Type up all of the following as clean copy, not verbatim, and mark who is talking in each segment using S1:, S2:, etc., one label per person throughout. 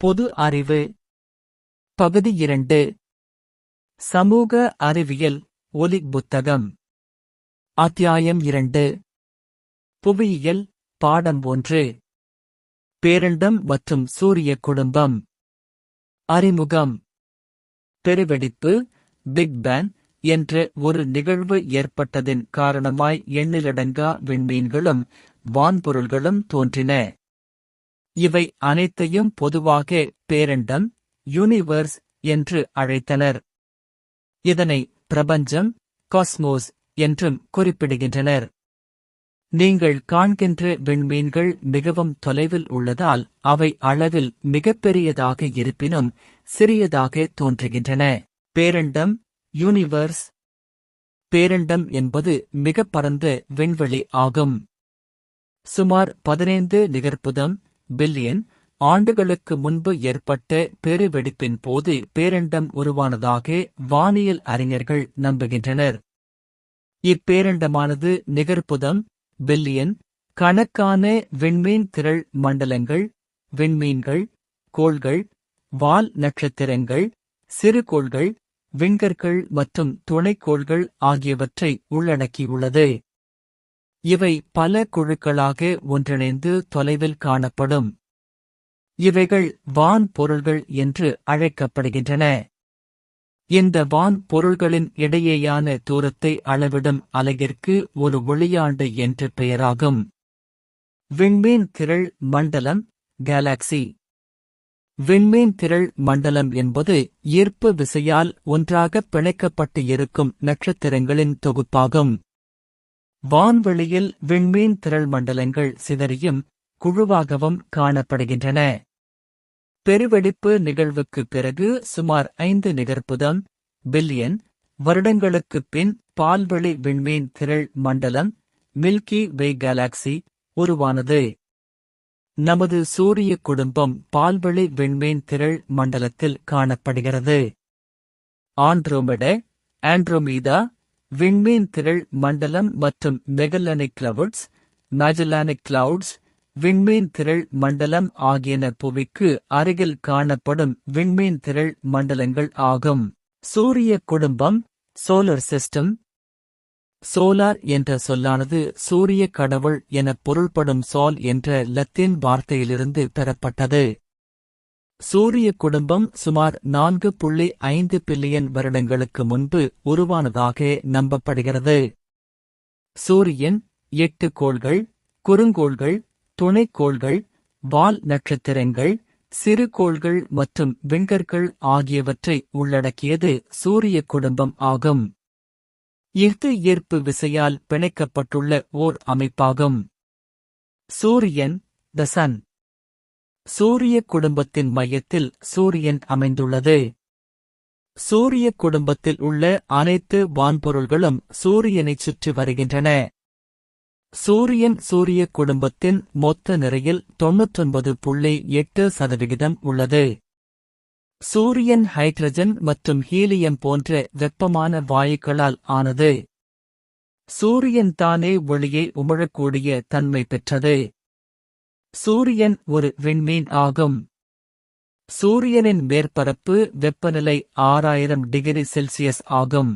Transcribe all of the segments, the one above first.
S1: பொது அறிவு பகுதி 2 சமூக அறிவியல் ஒலி புத்தகம் அத்தியாயம் 2 புவியியல் பாடம் 1 பேரண்டம் மற்றும் சூரிய குடும்பம் அறிமுகம் பெருவெடிப்பு பிக் பேங் என்ற ஒரு நிகழ்வு ஏற்பட்டதின் காரணமாய் எண்ணிலடங்கா விண்மீன்களும் வான்பொருள்களும் தோன்றின. இவை அனைத்தையும் பொதுவாக பேரண்டம் யூனிவர்ஸ் என்று அழைத்தனர். இதனை பிரபஞ்சம் காஸ்மோஸ் என்றும் குறிப்பிடுகின்றனர். நீங்கள் காண்கின்ற விண்மீன்கள் மிகவும் தொலைவில் உள்ளதால் அவை அளவில் மிகப்பெரியதாக இருப்பினும் சிறியதாக தோன்றுகின்றன. பேரண்டம் யூனிவர்ஸ் பேரண்டம் என்பது மிக பரந்த விண்வெளி ஆகும். சுமார் 15 நிகர்புதம் பில்லியன் ஆண்டுகளுக்கு முன்பு ஏற்பட்ட பெருவெடிப்பின் போது பேரண்டம் உருவானதாக வானியல் அறிஞர்கள் நம்புகின்றனர். இப்பேரண்டமானது நிகர்புதம் பில்லியன் கணக்கான விண்மீன் திரள் மண்டலங்கள், விண்மீன்கள், கோள்கள், வால் நட்சத்திரங்கள், சிறுகோள்கள், விண்கற்கள் மற்றும் துணைக்கோள்கள் ஆகியவற்றை உள்ளடக்கியுள்ளது. இவை பல குழுக்களாக ஒன்றிணைந்து தொலைவில் காணப்படும். இவைகள் வான் பொருள்கள் என்று அழைக்கப்படுகின்றன. இந்த வான் பொருள்களின் இடையேயான தூரத்தை அளவிடும் அலகிற்கு ஒரு ஒளியாண்டு என்று பெயராகும். விண்மீன் திரள் மண்டலம் கேலக்சி விண்மீன் திரள் மண்டலம் என்பது ஈர்ப்பு விசையால் ஒன்றாக பிணைக்கப்பட்டு இருக்கும் நட்சத்திரங்களின் தொகுப்பாகும். வான்வெளியில் விண்மீன் திரள் மண்டலங்கள் சிதறியும் குழுவாகவும் காணப்படுகின்றன. பெருவெடிப்பு நிகழ்வுக்குப் பிறகு சுமார் 5 நிகர்புதம் பில்லியன் வருடங்களுக்குப் பின் பால்வெளி விண்மீன் திரள் மண்டலம் மில்கி வே கேலக்சி உருவானது. நமது சூரிய குடும்பம் பால்வெளி விண்மீன் திரள் மண்டலத்தில் காணப்படுகிறது. ஆண்ட்ரோமீடா விண்மீன் திரள் மண்டலம் மற்றும் மெகல்லானிக் கிளவுட்ஸ் மேஜெல்லானிக் கிளவுட்ஸ் விண்மீன் திரள் மண்டலம் ஆகியன புவிக்கு அருகில் காணப்படும் விண்மீன் திரள் மண்டலங்கள் ஆகும். சூரிய குடும்பம் சோலர் சிஸ்டம் சோலார் என்ற சொல்லானது சூரிய கடவுள் எனப் பொருள்படும் சோல் என்ற லத்தீன் வார்த்தையிலிருந்து பெறப்பட்டது. சூரிய குடும்பம் சுமார் 4.5 பில்லியன் வருடங்களுக்கு முன்பு உருவானதாக நம்பப்படுகிறது. சூரியன் 8 கோள்கள், குறுங்கோள்கள், துணைக்கோள்கள், வால் நட்சத்திரங்கள், சிறுகோள்கள் மற்றும் விண்கற்கள் ஆகியவற்றை உள்ளடக்கியது சூரிய குடும்பம் ஆகும். இது ஈர்ப்பு விசையால் பிணைக்கப்பட்டுள்ள ஓர் அமைப்பாகும். சூரியன் த சன் சூரிய குடும்பத்தின் மையத்தில் சூரியன் அமைந்துள்ளது. சூரிய குடும்பத்தில் உள்ள அனைத்து வான்பொருள்களும் சூரியனைச் சுற்றி வருகின்றன. சூரியன் சூரிய குடும்பத்தின் மொத்த நிறையில் 99.8% உள்ளது. சூரியன் ஹைட்ரஜன் மற்றும் ஹீலியம் போன்ற வெப்பமான வாயுக்களால் ஆனது. சூரியன் தானே ஒளியை உமிழக்கூடிய தன்மை பெற்றது. சூரியன் ஒரு விண்மீன் ஆகும். சூரியனின் மேற்பரப்பு வெப்பநிலை 6000 டிகிரி செல்சியஸ் ஆகும்.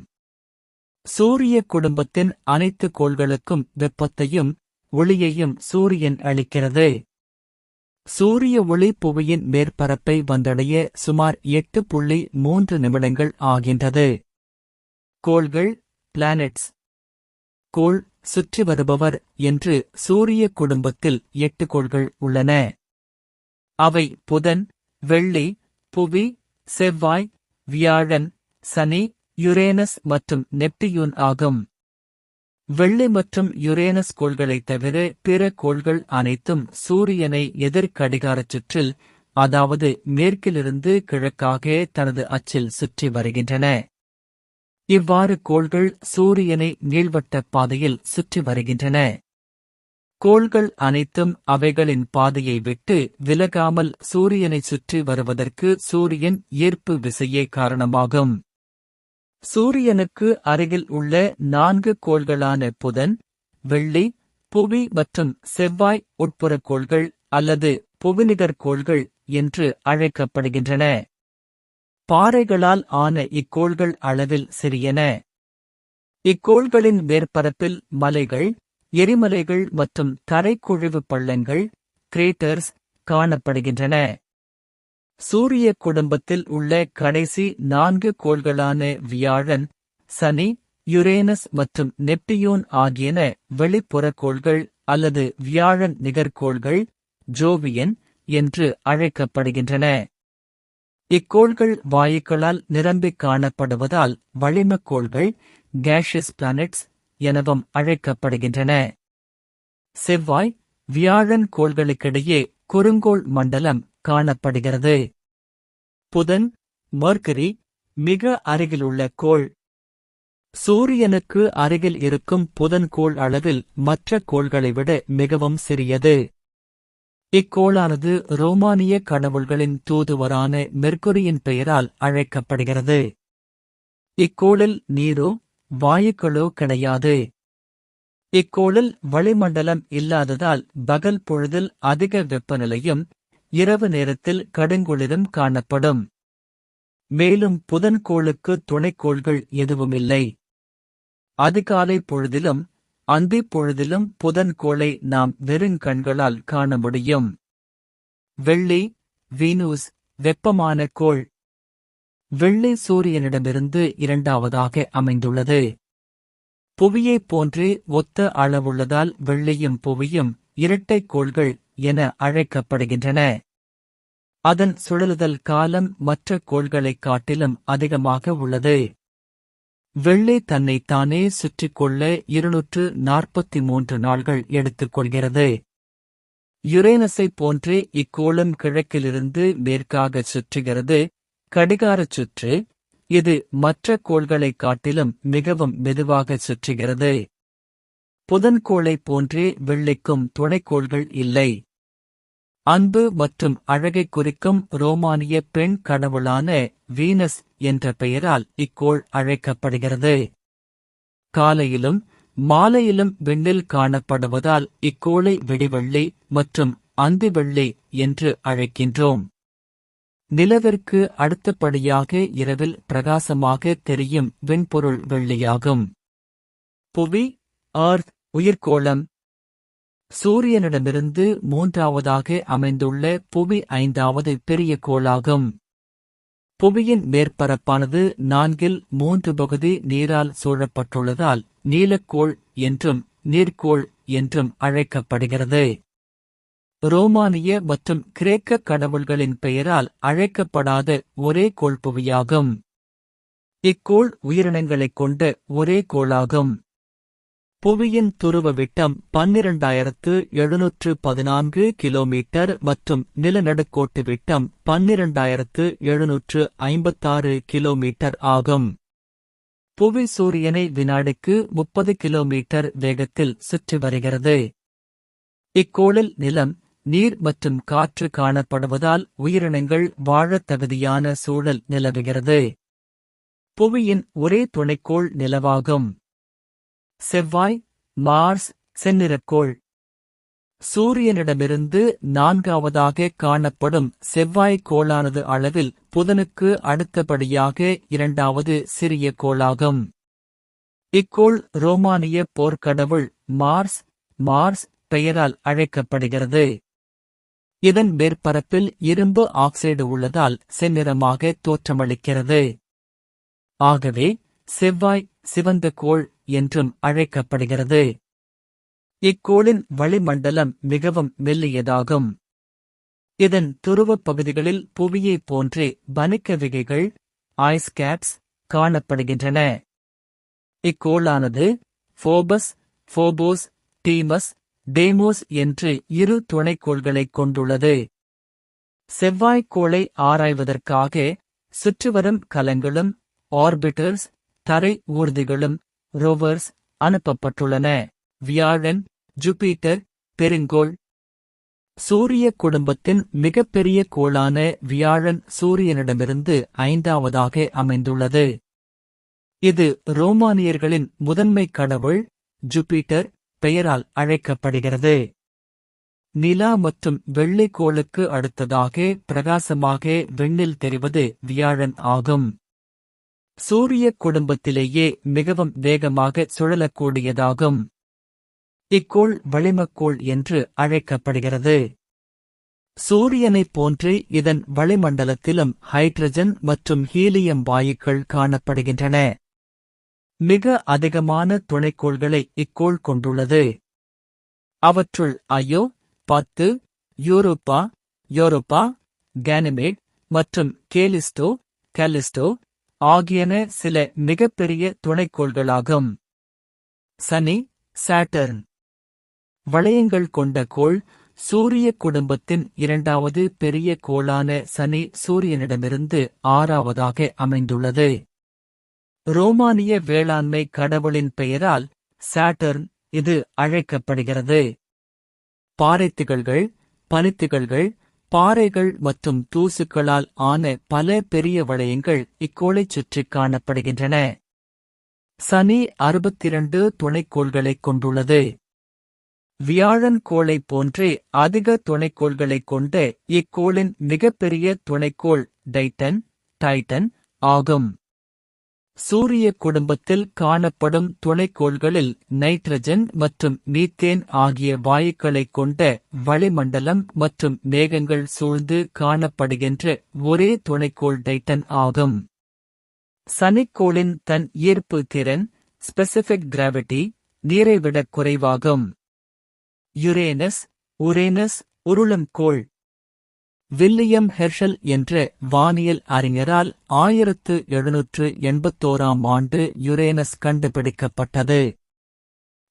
S1: சூரிய குடும்பத்தின் அனைத்து கோள்களுக்கும் வெப்பத்தையும் ஒளியையும் சூரியன் அளிக்கிறது. சூரிய ஒளி புவியின் மேற்பரப்பை வந்தடைய சுமார் 8.3 நிமிடங்கள் ஆகின்றது. கோள்கள் பிளானெட்ஸ் கோள் சுற்றி வருபவர் என்று சூரிய குடும்பத்தில் 8 கோள்கள் உள்ளன. அவை புதன், வெள்ளி, புவி, செவ்வாய், வியாழன், சனி, யுரேனஸ் மற்றும் நெப்டியூன் ஆகும். வெள்ளி மற்றும் யுரேனஸ் கோள்களைத் தவிர பிற கோள்கள் அனைத்தும் சூரியனை எதிர்கடிகாரச் சுற்றில், அதாவது மேற்கிலிருந்து கிழக்காக தனது அச்சில் சுற்றி வருகின்றன. இவ்வாறு கோள்கள் சூரியனை நீள்வட்ட பாதையில் சுற்றி வருகின்றன. கோள்கள் அனைத்தும் அவைகளின் பாதையை விட்டு விலகாமல் சூரியனைச் சுற்றி வருவதற்கு சூரியன் ஈர்ப்பு விசையே காரணமாகும். சூரியனுக்கு அருகில் உள்ள 4 கோள்களான புதன், வெள்ளி, புவி மற்றும் செவ்வாய் உட்புறக் கோள்கள் அல்லது புவிநிகர் கோள்கள் என்று அழைக்கப்படுகின்றன. பாறைகளால் ஆன இக்கோள்கள் அளவில் சிறியன. இக்கோள்களின் மேற்பரப்பில் மலைகள், எரிமலைகள் மற்றும் தரைக்குழிவு பள்ளங்கள் கிரேட்டர்ஸ் காணப்படுகின்றன. சூரிய குடும்பத்தில் உள்ள கடைசி 4 கோள்களான வியாழன், சனி, யுரேனஸ் மற்றும் நெப்டியூன் ஆகியன வெளிப்புற கோள்கள் அல்லது வியாழன் நிகர்கோள்கள் ஜோவியன் என்று அழைக்கப்படுகின்றன. இக்கோள்கள் வாயுக்களால் நிரம்பிக் காணப்படுவதால் வளிமக்கோள்கள் கேஷியஸ் பிளானெட்ஸ் எனவும் அழைக்கப்படுகின்றன. செவ்வாய், வியாழன் கோள்களுக்கிடையே குறுங்கோள் மண்டலம் காணப்படுகிறது. புதன், மெர்க்குரி மிக அருகிலுள்ள கோள். சூரியனுக்கு அருகில் இருக்கும் புதன் கோள் அளவில் மற்ற கோள்களை விட மிகவும் சிறியது. இக்கோளானது ரோமானிய கடவுள்களின் தூதுவரான மெர்க்குரியின் பெயரால் அழைக்கப்படுகிறது. இக்கோளில் நீரோ வாயுக்களோ கிடையாது. இக்கோளில் வளிமண்டலம் இல்லாததால் பகல் பொழுதில் அதிக வெப்பநிலையும் இரவு நேரத்தில் கடுங்குளிரும் காணப்படும். மேலும் புதன் கோளுக்கு துணைக்கோள்கள் எதுவுமில்லை. அதிகாலை பொழுதிலும் அந்திப் பொழுதிலும் புதன் கோளை நாம் வெறுங்கண்களால் காண முடியும். வெள்ளி, வீனூஸ் வெப்பமான கோள். வெள்ளி சூரியனிடமிருந்து இரண்டாவதாக அமைந்துள்ளது. புவியைப் போன்றே ஒத்த அளவுள்ளதால் வெள்ளியும் புவியும் இரட்டைக் கோள்கள் என அழைக்கப்படுகின்றன. அதன் சுழலுதல் காலம் மற்ற கோள்களைக் காட்டிலும் அதிகமாக உள்ளது. வெள்ளி தன்னைத்தானே சுற்றிக்கொள்ள 243 நாள்கள் எடுத்துக்கொள்கிறது. யுரேனஸைப் போன்றே இக்கோளும் கிழக்கிலிருந்து மேற்காகச் சுற்றுகிறது. கடிகாரச் சுற்று. இது மற்ற கோள்களைக் காட்டிலும் மிகவும் மெதுவாகச் சுற்றுகிறது. புதன்கோளைப் போன்றே வெள்ளிக்கும் துணைக்கோள்கள் இல்லை. அன்பு மற்றும் அழகைக் குறிக்கும் ரோமானிய பெண் கடவுளான வீனஸ் என்ற பெயரால் இக்கோள் அழைக்கப்படுகிறது. காலையிலும் மாலையிலும் விண்ணில் காணப்படுவதால் இக்கோளை விடிவெள்ளி மற்றும் அந்திவெள்ளி என்று அழைக்கின்றோம். நிலவிற்கு அடுத்தபடியாக இரவில் பிரகாசமாக தெரியும் விண்பொருள் வெள்ளியாகும். புவி, எர்த் உயிர்கோளம். சூரியனிடமிருந்து மூன்றாவதாக அமைந்துள்ள புவி 5வது பெரிய கோளாகும். புவியின் மேற்பரப்பானது 4/3 பகுதி நீரால் சூழப்பட்டுள்ளதால் நீலக்கோள் என்றும் நீர்க்கோள் என்றும் அழைக்கப்படுகிறது. ரோமானிய மற்றும் கிரேக்க கடவுள்களின் பெயரால் அழைக்கப்படாத ஒரே கோள் புவியாகும். இக்கோள் உயிரினங்களைக் கொண்ட ஒரே கோளாகும். புவியின் துருவ விட்டம் 12,714 கிலோமீட்டர் மற்றும் நிலநடுக்கோட்டு விட்டம் 12,756 கிலோமீட்டர் ஆகும். புவி சூரியனை வினாடிக்கு 30 கிலோமீட்டர் வேகத்தில் சுற்றி வருகிறது. இக்கோளில் நிலம், நீர் மற்றும் காற்று காணப்படுவதால் உயிரினங்கள் வாழத் தகுதியான சூழல் நிலவுகிறது. புவியின் ஒரே துணைக்கோள் நிலவாகும். செவ்வாய், மார்ஸ் செந்நிறக்கோள். சூரியனிடமிருந்து 4வதாக காணப்படும் செவ்வாய் கோளானது அளவில் புதனுக்கு அடுத்தபடியாக 2வது சிறிய கோளாகும். இக்கோள் ரோமானிய போர்க்கடவுள் மார்ஸ் பெயரால் அழைக்கப்படுகிறது. இதன் மேற்பரப்பில் இரும்பு ஆக்சைடு உள்ளதால் செந்நிறமாக தோற்றமளிக்கிறது. ஆகவே செவ்வாய் சிவந்த கோள் என்றும் அழைக்கப்படுகிறது. இக்கோளின் வளிமண்டலம் மிகவும் மெல்லியதாகும். இதன் துருவப் பகுதிகளில் புவியைப் போன்றே பனிக்க விகைகள் ஐஸ் கேப்ஸ் காணப்படுகின்றன. இக்கோளானது ஃபோபோஸ், டீமஸ், டேமோஸ் என்று 2 துணைக்கோள்களைக் கொண்டுள்ளது. செவ்வாய்க்கோளை ஆராய்வதற்காக சுற்றிவரும் கலங்களும் ஆர்பிட்டர்ஸ் தரை ஊர்திகளும் ரோவர்ஸ் அனுப்பப்பட்டுள்ளன. வியாழன், ஜூபிட்டர் பெருங்கோள். சூரிய குடும்பத்தின் மிகப்பெரிய கோளான வியாழன் சூரியனிடமிருந்து 5வதாக அமைந்துள்ளது. இது ரோமானியர்களின் முதன்மை கடவுள் ஜூபிட்டர் பெயரால் அழைக்கப்படுகிறது. நிலா மற்றும் வெள்ளைக்கோளுக்கு அடுத்ததாக பிரகாசமாக விண்ணில் தெரிவது வியாழன் ஆகும். சூரிய குடும்பத்திலேயே மிகவும் வேகமாக சுழலக்கூடியதாகும். இக்கோள் வளிமக்கோள் என்று அழைக்கப்படுகிறது. சூரியனைப் போன்று இதன் வளிமண்டலத்திலும் ஹைட்ரஜன் மற்றும் ஹீலியம் வாயுக்கள் காணப்படுகின்றன. மிக அதிகமான துணைக்கோள்களை இக்கோள் கொண்டுள்ளது. அவற்றுள் ஐயோ 10, யூரோப்பா, கானிமேட் மற்றும் கேலிஸ்டோ ஆகியன சில மிகப்பெரிய துணைக்கோள்களாகும். சனி, சாட்டர்ன் வளையங்கள் கொண்ட கோள் சூரிய குடும்பத்தின் இரண்டாவது பெரிய கோளான சனி சூரியனிடமிருந்து 6வதாக அமைந்துள்ளது. ரோமானிய வேளாண்மை கடவுளின் பெயரால் சாட்டர்ன் இது அழைக்கப்படுகிறது. பாறைத்திகள்கள், பனித்திகள்கள், பாறைகள் மற்றும் தூசுக்களால் ஆன பல பெரிய வளையங்கள் இக்கோளைச் சுற்றிக் காணப்படுகின்றன. சனி 62 துணைக்கோள்களைக் கொண்டுள்ளது. வியாழன் கோளைப் போன்றே அதிக துணைக்கோள்களைக் கொண்ட இக்கோளின் மிகப்பெரிய துணைக்கோள் டைட்டன் ஆகும். சூரிய குடும்பத்தில் காணப்படும் துணைக்கோள்களில் நைட்ரஜன் மற்றும் மீத்தேன் ஆகிய வாயுக்களைக் கொண்ட வளிமண்டலம் மற்றும் மேகங்கள் சூழ்ந்து காணப்படுகின்ற ஒரே துணைக்கோள் டைட்டன் ஆகும். சனிக்கோளின் தன் ஈர்ப்பு திறன் ஸ்பெசிபிக் கிராவிட்டி நீரைவிடக் குறைவாகும். யுரேனஸ் உருளும் கோள். வில்லியம் ஹெர்ஷல் என்ற வானியல் அறிஞரால் 1781ஆம் ஆண்டு யுரேனஸ் கண்டுபிடிக்கப்பட்டது.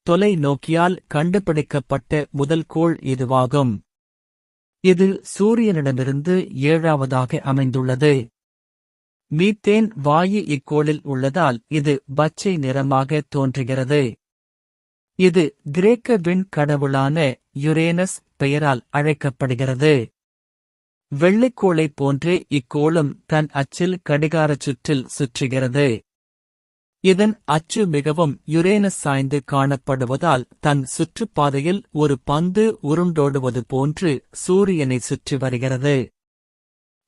S1: தொலைநோக்கியால் கண்டுபிடிக்கப்பட்ட முதல் கோள் இதுவாகும். இது சூரியனிடமிருந்து 7வதாக அமைந்துள்ளது. மீத்தேன் வாயு இக்கோளில் உள்ளதால் இது பச்சை நிறமாக தோன்றுகிறது. இது கிரேக்க விண் கடவுளான யுரேனஸ் பெயரால் அழைக்கப்படுகிறது. வெள்ளைக்கோளைப் போன்றே இக்கோளும் தன் அச்சில் கடிகாரச் சுற்றில் சுற்றுகிறது. இதன் அச்சு மிகவும் யுரேனஸ் சாய்ந்து காணப்படுவதால் தன் சுற்றுப்பாதையில் ஒரு பந்து உருண்டோடுவது போன்று சூரியனை சுற்றி வருகிறது.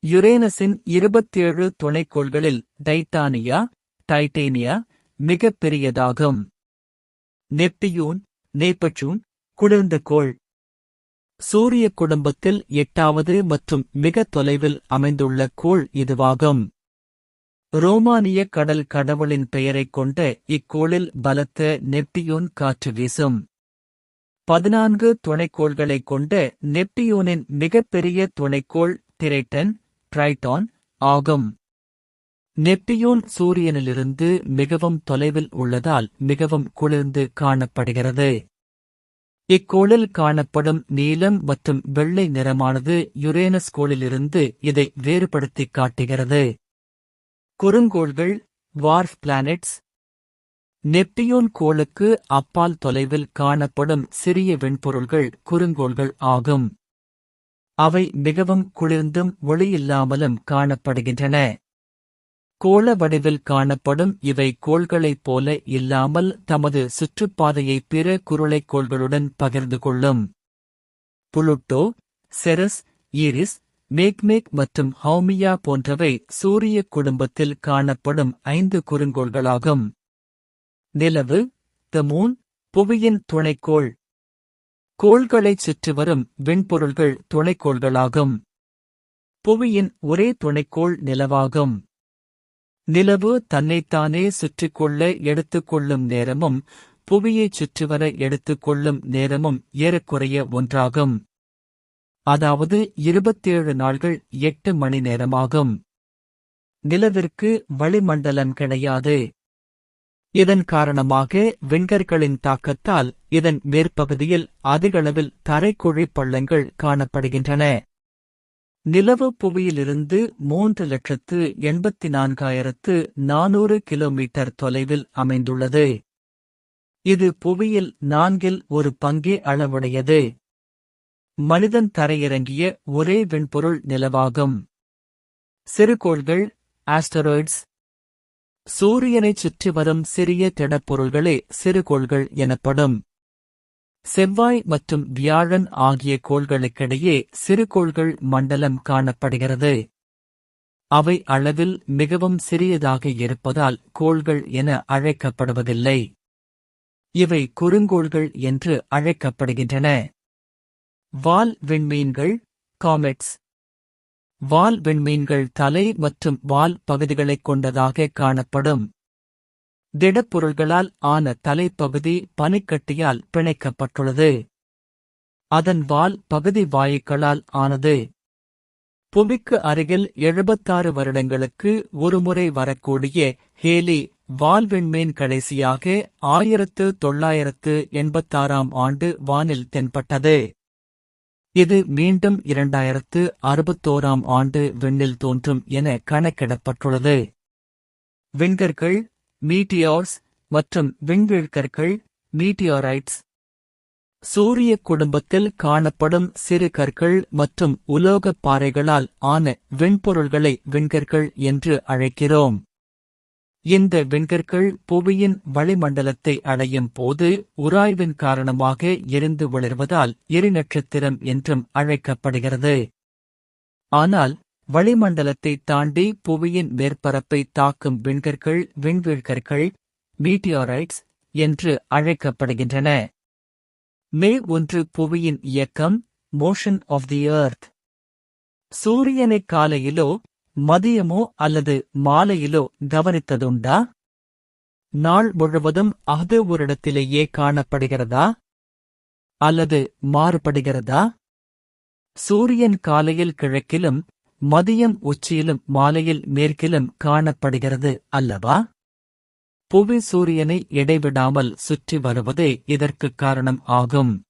S1: யுரேனஸின் 27 துணைக்கோள்களில் டைட்டேனியா மிகப் பெரியதாகும். நெப்டியூன் குளிர்ந்த கோள். சூரிய குடும்பத்தில் 8வது மற்றும் மிக தொலைவில் அமைந்துள்ள கோள் இதுவாகும். ரோமானிய கடல் கடவுளின் பெயரைக் கொண்ட இக்கோளில் பலத்த நெப்டியூன் காற்று வீசும். 14 துணைக்கோள்களைக் கொண்ட நெப்டியூனின் மிகப்பெரிய துணைக்கோள் ட்ரைட்டான் ஆகும். நெப்டியூன் சூரியனிலிருந்து மிகவும் தொலைவில் உள்ளதால் மிகவும் குளிர்ந்து காணப்படுகிறது. இக்கோளில் காணப்படும் நீலம் மற்றும் வெள்ளை நிறமானது யுரேனஸ் கோளிலிருந்து இதை வேறுபடுத்திக் காட்டுகிறது. குறுங்கோள்கள் வார்ஃப் பிளானெட்ஸ். நெப்டியூன் கோளுக்கு அப்பால் தொலைவில் காணப்படும் சிறிய விண்பொருள்கள் குறுங்கோள்கள் ஆகும். அவை மிகவும் குளிர்ந்தும் ஒளியில்லாமலும் காணப்படுகின்றன. கோள வடிவில் காணப்படும் இவை கோள்களைப் போல இல்லாமல் தமது சுற்றுப்பாதையை பிற குருளைக்கோள்களுடன் பகிர்ந்து கொள்ளும். புளுட்டோ, செரஸ், ஈரிஸ், மேக்மேக் மற்றும் ஹௌமியா போன்றவை சூரிய குடும்பத்தில் காணப்படும் 5 குறுங்கோள்களாகும். நிலவு, த மூன், புவியின் துணைக்கோள். கோள்களைச் சுற்றிவரும் விண்பொருள்கள் துணைக்கோள்களாகும். புவியின் ஒரே துணைக்கோள் நிலவாகும். நிலவு தன்னைத்தானே சுற்றிக்கொள்ள எடுத்துக்கொள்ளும் நேரமும் புவியைச் சுற்றிவர எடுத்துக்கொள்ளும் நேரமும் ஏறக்குறைய ஒன்றாகும். அதாவது 27 நாள்கள் 8 மணி நேரமாகும். நிலவிற்கு வளிமண்டலம் கிடையாது. இதன் காரணமாக விண்கற்களின் தாக்கத்தால் இதன் மேற்பகுதியில் அதிகளவில் தரைக்குழி பள்ளங்கள் காணப்படுகின்றன. நிலவு புவியிலிருந்து 3,84,400 கிலோமீட்டர் தொலைவில் அமைந்துள்ளது. இது புவியில் 4இல் ஒரு பங்கே அளவுடையது. மனிதன் தரையிறங்கிய ஒரே விண்பொருள் நிலவாகும். சிறுகோள்கள் ஆஸ்டராய்ட்ஸ். சூரியனைச் சுற்றி வரும் சிறிய திடப்பொருள்களே சிறுகோள்கள் எனப்படும். செவ்வாய் மற்றும் வியாழன் ஆகிய கோள்களுக்கிடையே சிறுகோள்கள் மண்டலம் காணப்படுகிறது. அவை அளவில் மிகவும் சிறியதாக இருப்பதால் கோள்கள் என அழைக்கப்படுவதில்லை. இவை குறுங்கோள்கள் என்று அழைக்கப்படுகின்றன. வால் விண்மீன்கள், காமெட்ஸ். வால் விண்மீன்கள் தலை மற்றும் வால் பகுதிகளைக் கொண்டதாக காணப்படும். திடப்பொருள்களால் ஆன தலைப்பகுதி பனிக்கட்டியால் பிணைக்கப்பட்டுள்ளது. அதன் வால் பகுதி வாயுக்களால் ஆனது. புவிக்கு அருகில் 76 வருடங்களுக்கு ஒருமுறை வரக்கூடிய ஹேலி வால்விண்மீன் கடைசியாக 1986ஆம் ஆண்டு வானில் தென்பட்டது. இது மீண்டும் 2061ஆம் ஆண்டு விண்ணில் தோன்றும் என கணக்கிடப்பட்டுள்ளது. விண்கற்கள், மீட்டியார்ஸ் மற்றும் விண்வீழ்கற்கள், மீட்டியோரைட்ஸ். சூரிய குடும்பத்தில் காணப்படும் சிறு கற்கள் மற்றும் உலோகப் பாறைகளால் ஆன விண்பொருள்களை விண்கற்கள் என்று அழைக்கிறோம். இந்த விண்கற்கள் புவியின் வளிமண்டலத்தை அடையும் போது உராய்வின் காரணமாக எரிந்து ஒளிர்வதால் எரிநட்சத்திரம் என்றும் அழைக்கப்படுகிறது. ஆனால் வளிமண்டலத்தை தாண்டி புவியின் மேற்பரப்பை தாக்கும் விண்கற்கள் விண்வீழ்கற்கள், மீட்டியோரைட்ஸ் என்று அழைக்கப்படுகின்றன. மே 1 புவியின் இயக்கம், மோஷன் ஆஃப் தி எர்த். சூரியனை காலையிலோ மதியமோ அல்லது மாலையிலோ கவனித்ததுண்டா? நாள் முழுவதும் அது ஓரிடத்திலேயே காணப்படுகிறதா அல்லது மாறுபடுகிறதா? சூரியன் காலையில் கிழக்கிலும் மதியம் உச்சியிலும் மாலையில் மேற்கிலும் காணப்படுகிறது அல்லவா? புவி சூரியனை இடைவிடாமல் சுற்றி வருவதே இதற்குக் காரணம் ஆகும்.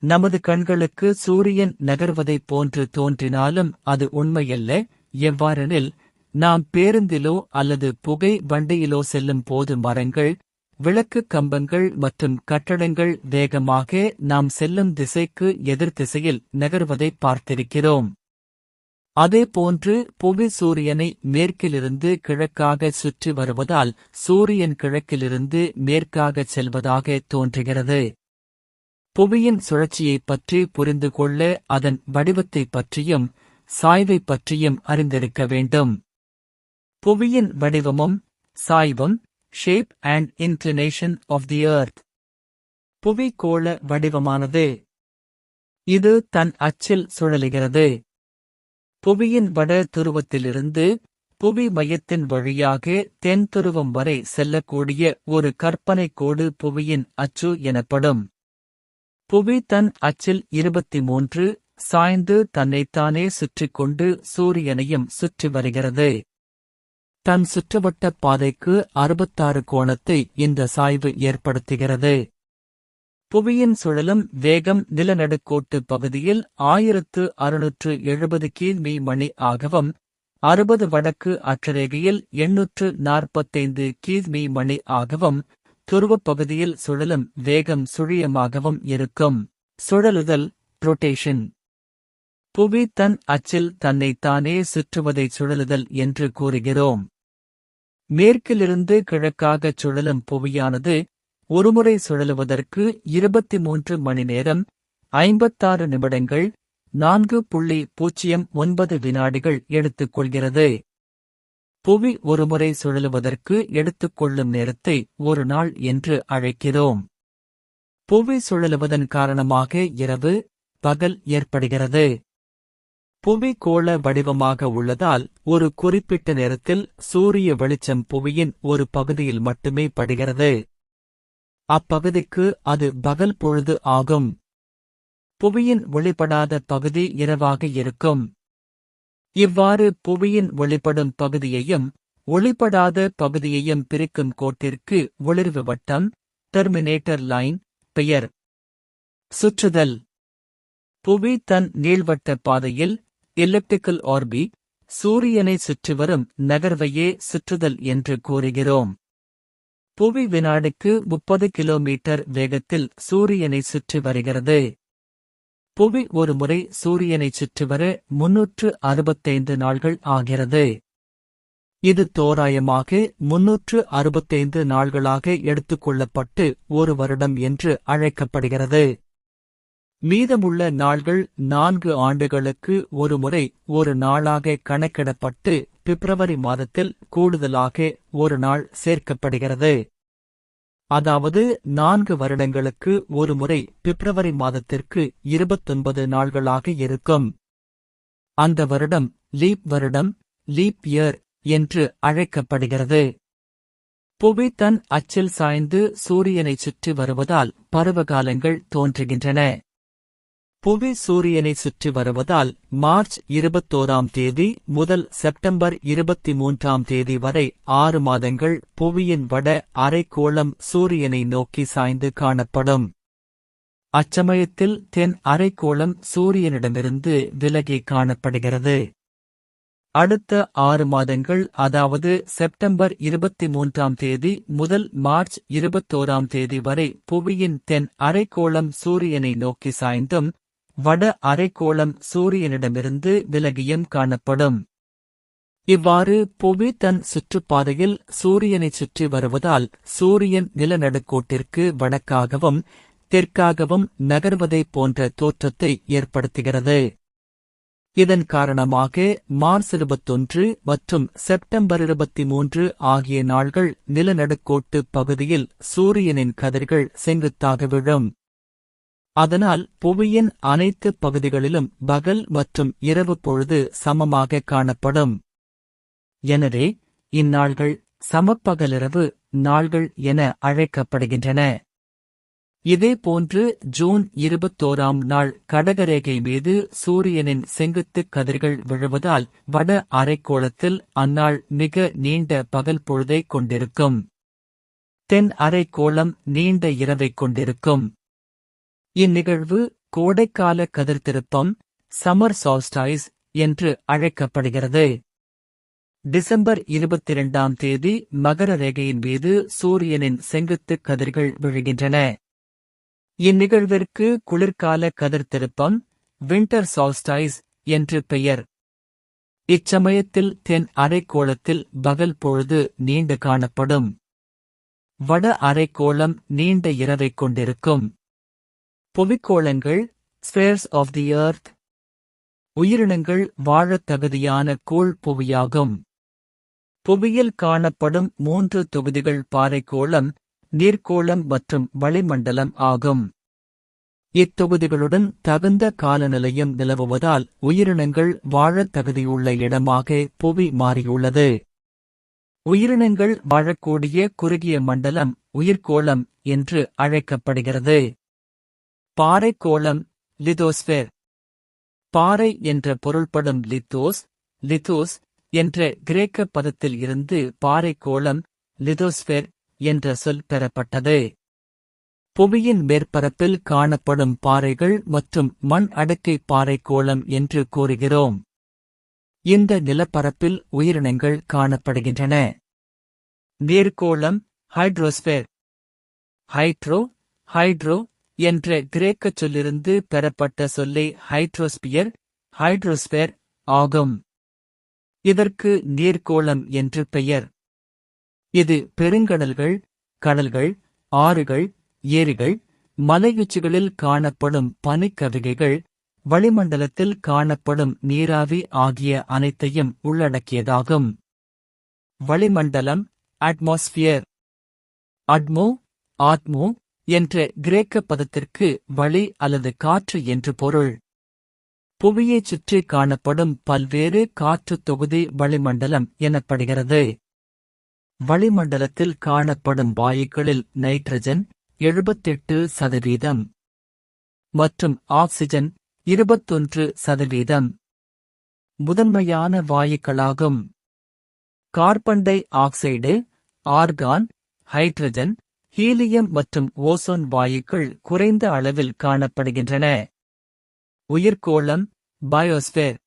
S1: நமது கண்களுக்கு சூரியன் நகர்வதைப் போன்று தோன்றினாலும் அது உண்மையல்ல. எவ்வாறெனில், நாம் பேருந்திலோ அல்லது புகை வண்டியிலோ செல்லும் போது மரங்கள், விளக்கு கம்பங்கள் மற்றும் கட்டடங்கள் வேகமாக நாம் செல்லும் திசைக்கு எதிர் திசையில் நகர்வதைப் பார்த்திருக்கிறோம். அதேபோன்று புவி சூரியனை மேற்கிலிருந்து கிழக்காக சுற்றி வருவதால் சூரியன் கிழக்கிலிருந்து மேற்காகச் செல்வதாக தோன்றுகிறது. புவியின் சுழற்சியைப் பற்றி புரிந்து கொள்ள அதன் வடிவத்தைப் பற்றியும் சாய்வைப் பற்றியும் அறிந்திருக்க வேண்டும். புவியின் வடிவமும் சாய்வும், shape and inclination of the earth. புவி கோள வடிவமானது. இது தன் அச்சில் சுழலுகிறது. புவியின் வட துருவத்திலிருந்து புவி மையத்தின் வழியாக தென் துருவம் வரை செல்லக்கூடிய ஒரு கற்பனை கோடு புவியின் அச்சு எனப்படும். புவி தன் அச்சில் 23 சாய்ந்து தன்னைத்தானே சுற்றிக் கொண்டு சூரியனையும் சுற்றி வருகிறது. தன் சுற்றுவட்ட பாதைக்கு 66 கோணத்தை இந்த சாய்வு ஏற்படுத்துகிறது. புவியின் சுழலும் வேகம் நிலநடுக்கோட்டு பகுதியில் 1670 கி.மீ மணி ஆகவும், 60 வடக்கு அட்சரேகையில் 845 கி.மீ மணி ஆகவும், துருவப் பகுதியில் சுழலும் வேகம் சுழியமாகவும் இருக்கும். சுழலுதல், ரொட்டேஷன். புவி தன் அச்சில் தன்னைத்தானே சுற்றுவதை சுழலுதல் என்று கூறுகிறோம். மேற்கிலிருந்து கிழக்காகச் சுழலும் புவியானது ஒருமுறை சுழலுவதற்கு 23 மணி நேரம், 56 நிமிடங்கள், 4.09 வினாடிகள் எடுத்துக்கொள்கிறது. புவி ஒருமுறை சுழலுவதற்கு எடுத்துக்கொள்ளும் நேரத்தை ஒரு நாள் என்று அழைக்கிறோம். புவி சுழலுவதன் காரணமாக இரவு, பகல் ஏற்படுகிறது. புவி கோள வடிவமாக உள்ளதால் ஒரு குறிப்பிட்ட நேரத்தில் சூரிய வெளிச்சம் புவியின் ஒரு பகுதியில் மட்டுமே படுகிறது. அப்பகுதிக்கு அது பகல் பொழுது ஆகும். புவியின் ஒளிபடாத பகுதி இரவாக இருக்கும். இவ்வாறு புவியின் ஒளிபடும் பகுதியையும் ஒளிபடாத பகுதியையும் பிரிக்கும் கோட்டிற்கு ஒளிர்வு வட்டம், டெர்மினேட்டர் லைன் பெயர். சுற்றுதல். புவி தன் நீள்வட்ட பாதையில் எலிப்டிக்கல் ஆர்பிட் சூரியனை சுற்றிவரும் நகர்வையே சுற்றுதல் என்று கூறுகிறோம். புவி வினாடிக்கு 30 கிலோமீட்டர் வேகத்தில் சூரியனை சுற்றி வருகிறது. புவி ஒரு முறை சூரியனை சுற்றிவர 365 நாள்கள் ஆகிறது. இது தோராயமாக 365 நாள்களாக எடுத்துக்கொள்ளப்பட்டு ஒரு வருடம் என்று அழைக்கப்படுகிறது. மீதமுள்ள நாள்கள் 4 ஆண்டுகளுக்கு ஒருமுறை ஒரு நாளாக கணக்கிடப்பட்டு பிப்ரவரி மாதத்தில் கூடுதலாக ஒரு நாள் சேர்க்கப்படுகிறது. அதாவது 4 வருடங்களுக்கு ஒருமுறை பிப்ரவரி மாதத்திற்கு 29 நாள்களாக இருக்கும். அந்த வருடம் லீப் வருடம், லீப் இயர் என்று அழைக்கப்படுகிறது. புவி தன் அச்சில் சாய்ந்து சூரியனைச் சுற்றி வருவதால் பருவகாலங்கள் தோன்றுகின்றன. புவி சூரியனை சுற்றி வருவதால் மார்ச் 21ஆம் தேதி முதல் செப்டம்பர் 23ஆம் தேதி வரை 6 மாதங்கள் புவியின் வட அரைக்கோளம் சூரியனை நோக்கி சாய்ந்து காணப்படும். அச்சமயத்தில் தென் அரைக்கோளம் சூரியனிடமிருந்து விலகி காணப்படுகிறது. அடுத்த 6 மாதங்கள், அதாவது செப்டம்பர் 23ஆம் தேதி முதல் மார்ச் 21ஆம் தேதி வரை புவியின் தென் அரைக்கோளம் சூரியனை நோக்கி சாய்ந்தும் வட அரைக்கோளம் சூரியனிடமிருந்து விலகியும் காணப்படும். இவ்வாறு புவி தன் சுற்றுப்பாதையில் சூரியனைச் சுற்றி வருவதால் சூரியன் நிலநடுக்கோட்டிற்கு வடக்காகவும் தெற்காகவும் நகர்வதைப் போன்ற தோற்றத்தை ஏற்படுத்துகிறது. இதன் காரணமாக மார்ச் 21 மற்றும் செப்டம்பர் 23 ஆகிய நாள்கள் நிலநடுக்கோட்டு பகுதியில் சூரியனின் கதிர்கள் செங்குத்தாக விழும். அதனால் புவியின் அனைத்து பகுதிகளிலும் பகல் மற்றும் இரவு பொழுது சமமாக காணப்படும். எனவே இந்நாள்கள் சமப்பகலிரவு நாள்கள் என அழைக்கப்படுகின்றன. இதேபோன்று ஜூன் 21ஆம் நாள் கடகரேகை மீது சூரியனின் செங்குத்துக் கதிர்கள் விழுவதால் வட அரைக்கோளத்தில் அந்நாள் மிக நீண்ட பகல் பொழுதைக் கொண்டிருக்கும். தென் அரைக்கோளம் நீண்ட இரவைக் கொண்டிருக்கும். இந்நிகழ்வு கோடைக்கால கதிர்த்திருப்பம், சம்மர் சால்ஸ்டைஸ் என்று அழைக்கப்படுகிறது. டிசம்பர் 22ஆம் தேதி மகர ரேகையின் மீது சூரியனின் செங்குத்துக் கதிர்கள் விழுகின்றன. இந்நிகழ்விற்கு குளிர்கால கதிர்த்திருப்பம், விண்டர் சால்ஸ்டைஸ் என்று பெயர். இச்சமயத்தில் தென் அரைக்கோளத்தில் பகல் பொழுது நீண்டு காணப்படும். வட அரைக்கோளம் நீண்ட இரவைக் கொண்டிருக்கும். புவிக்கோளங்கள், ஸ்பேர்ஸ் ஆஃப் தி எர்த், உயிரினங்கள் வாழத் தகுதியான கோள் புவியாகும். புவியில் காணப்படும் 3 தொகுதிகள் பாறைக்கோளம், நீர்க்கோளம் மற்றும் வளிமண்டலம் ஆகும். இத்தொகுதிகளுடன் தகுந்த காலநிலையும் நிலவுவதால் உயிரினங்கள் வாழத் தகுதியுள்ள இடமாக புவி மாறியுள்ளது. உயிரினங்கள் வாழக்கூடிய குறுகிய மண்டலம் உயிர்க்கோளம் என்று அழைக்கப்படுகிறது. பாறைக்கோளம், லிதோஸ்பேர். பாறை என்ற பொருள்படும் லித்தோஸ் என்ற கிரேக்க பதத்தில் இருந்து பாறைக்கோளம், லிதோஸ்பேர் என்ற சொல் பெறப்பட்டது. புவியின் மேற்பரப்பில் காணப்படும் பாறைகள் மற்றும் மண் அடுக்கை பாறைக்கோளம் என்று கூறுகிறோம். இந்த நிலப்பரப்பில் உயிரினங்கள் காணப்படுகின்றன. நீர்க்கோளம், ஹைட்ரோஸ்பேர். ஹைட்ரோ என்ற கிரேக்கச் சொல்லிருந்து பெறப்பட்ட சொல்லே ஹைட்ரோஸ்பியர் ஆகும். இதற்கு நீர்க்கோளம் என்று பெயர். இது பெருங்கடல்கள், கடல்கள், ஆறுகள், ஏரிகள், மலையுச்சிகளில் காணப்படும் பனிக்கவிகைகள், வளிமண்டலத்தில் காணப்படும் நீராவி ஆகிய அனைத்தையும் உள்ளடக்கியதாகும். வளிமண்டலம், அட்மாஸ்பியர். ஆத்மோ என்ற கிரேக்க பதத்திற்கு வளி அல்லது காற்று என்று பொருள். புவியைச் சுற்றி காணப்படும் பல்வேறு காற்றுத் தொகுதி வளிமண்டலம் எனப்படுகிறது. வளிமண்டலத்தில் காணப்படும் வாயுக்களில் நைட்ரஜன் 78% மற்றும் ஆக்சிஜன் 21% முதன்மையான வாயுக்களாகும். Carbon dioxide, argon, hydrogen, helium மற்றும் ஓசோன் வாயுக்கள் குறைந்த அளவில் காணப்படுகின்றன. உயிர்க்கோளம், பயோஸ்பேர்.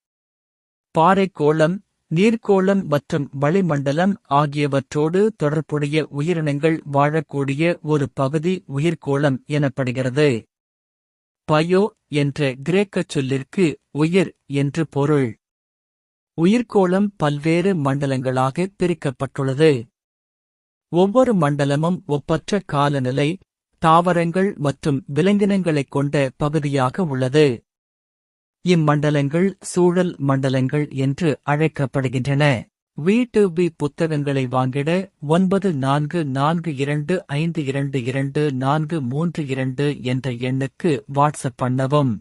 S1: பாறைக்கோளம், நீர்க்கோளம் மற்றும் வளிமண்டலம் ஆகியவற்றோடு தொடர்புடைய உயிரினங்கள் வாழக்கூடிய ஒரு பகுதி உயிர்க்கோளம் எனப்படுகிறது. பயோ என்ற கிரேக்கச் சொல்லிற்கு உயிர் என்று பொருள். உயிர்க்கோளம் பல்வேறு மண்டலங்களாக பிரிக்கப்பட்டுள்ளது. ஒவ்வொரு மண்டலமும் ஒப்பற்ற காலநிலை, தாவரங்கள் மற்றும் விலங்கினங்களைக் கொண்ட பகுதியாக உள்ளது. இம்மண்டலங்கள் சூழல் மண்டலங்கள் என்று அழைக்கப்படுகின்றன. V2B புத்தகங்களை வாங்கிட 9442522432 என்ற எண்ணுக்கு வாட்ஸ்அப் பண்ணவும்.